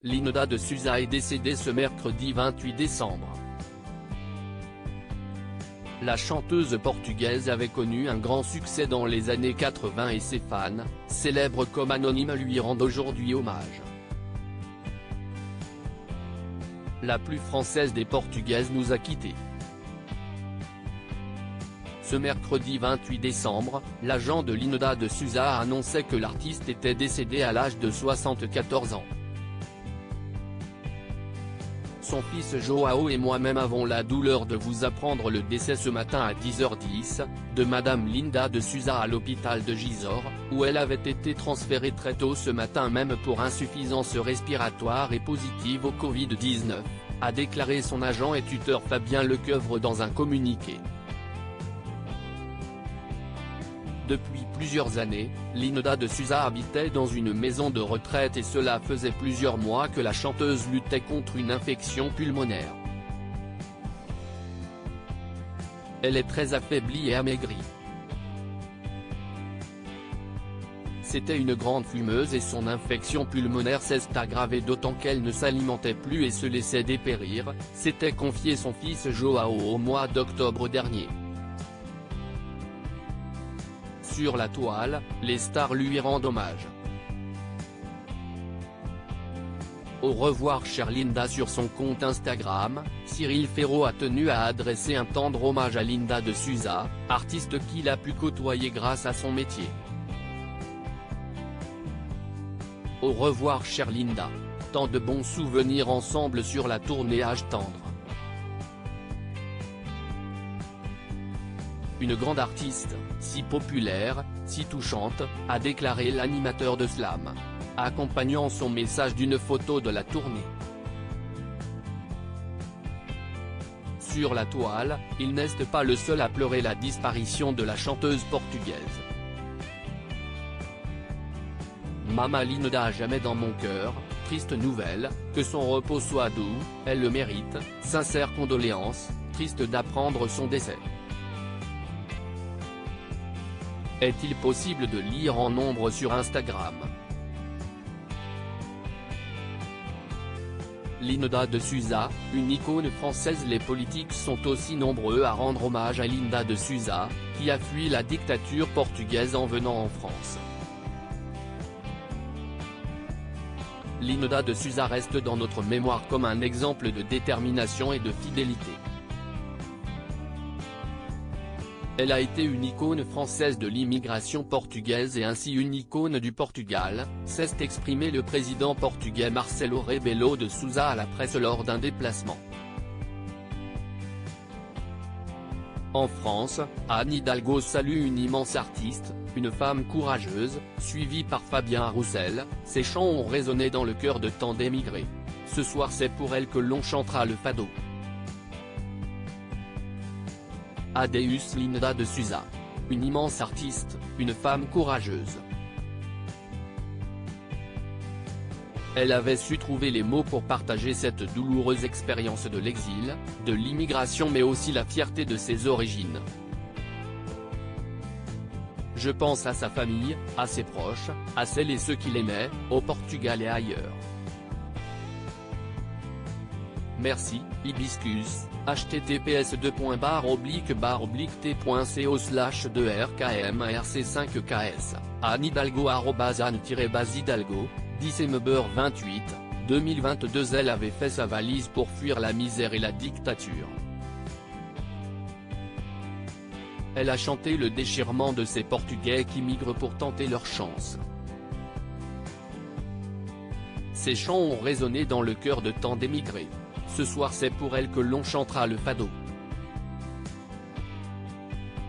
Linda de Souza est décédée ce mercredi 28 décembre. La chanteuse portugaise avait connu un grand succès dans les années 80 et ses fans, célèbres comme anonymes, lui rendent aujourd'hui hommage. La plus française des Portugaises nous a quittés. Ce mercredi 28 décembre, l'agent de Linda de Souza annonçait que l'artiste était décédée à l'âge de 74 ans. Son fils Joao et moi-même avons la douleur de vous apprendre le décès ce matin à 10h10, de Madame Linda de Souza à l'hôpital de Gisors, où elle avait été transférée très tôt ce matin même pour insuffisance respiratoire et positive au Covid-19, a déclaré son agent et tuteur Fabien Lecoeuvre dans un communiqué. Depuis plusieurs années, Linda de Souza habitait dans une maison de retraite et cela faisait plusieurs mois que la chanteuse luttait contre une infection pulmonaire. Elle est très affaiblie et amaigrie. C'était une grande fumeuse et son infection pulmonaire s'est aggravée d'autant qu'elle ne s'alimentait plus et se laissait dépérir, s'était confié son fils Joao au mois d'octobre dernier. Sur la toile, les stars lui rendent hommage. Au revoir chère Linda. Sur son compte Instagram, Cyril Ferraud a tenu à adresser un tendre hommage à Linda de Souza, artiste qu'il a pu côtoyer grâce à son métier. Au revoir chère Linda. Tant de bons souvenirs ensemble sur la tournée Âge tendre. Une grande artiste, si populaire, si touchante, a déclaré l'animateur de Slam, accompagnant son message d'une photo de la tournée. Sur la toile, il n'est pas le seul à pleurer la disparition de la chanteuse portugaise. Mama Linda à jamais dans mon cœur, triste nouvelle, que son repos soit doux, elle le mérite, sincères condoléances, triste d'apprendre son décès. Est-il possible de lire en nombre sur Instagram? Linda de Souza, une icône française. Les politiques sont aussi nombreux à rendre hommage à Linda de Souza, qui a fui la dictature portugaise en venant en France. Linda de Souza reste dans notre mémoire comme un exemple de détermination et de fidélité. Elle a été une icône française de l'immigration portugaise et ainsi une icône du Portugal, s'est exprimé le président portugais Marcelo Rebelo de Sousa à la presse lors d'un déplacement. En France, Anne Hidalgo salue une immense artiste, une femme courageuse, suivie par Fabien Roussel. Ses chants ont résonné dans le cœur de tant d'émigrés. Ce soir c'est pour elle que l'on chantera le fado. Adeus Linda de Souza. Une immense artiste, une femme courageuse. Elle avait su trouver les mots pour partager cette douloureuse expérience de l'exil, de l'immigration mais aussi la fierté de ses origines. Je pense à sa famille, à ses proches, à celles et ceux qui l'aimaient, au Portugal et ailleurs. Merci, Hibiscus, https://t.co/2rkmrc5ks, Anne Hidalgo @Anne-Hidalgo, December 28, 2022. Elle avait fait sa valise pour fuir la misère et la dictature. Elle a chanté le déchirement de ces Portugais qui migrent pour tenter leur chance. Ces chants ont résonné dans le cœur de tant d'émigrés. Ce soir c'est pour elle que l'on chantera le fado.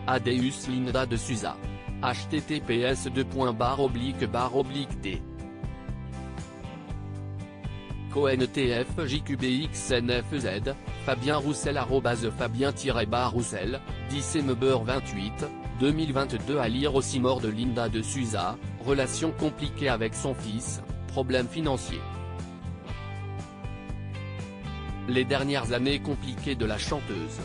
Adeus Linda de Souza. https://t. Cohen TF JQBXNFZ, Fabien Roussel @Fabien-Roussel, December 28, 2022. À lire aussi mort de Linda de Souza, relation compliquée avec son fils, problèmes financiers. Les dernières années compliquées de la chanteuse.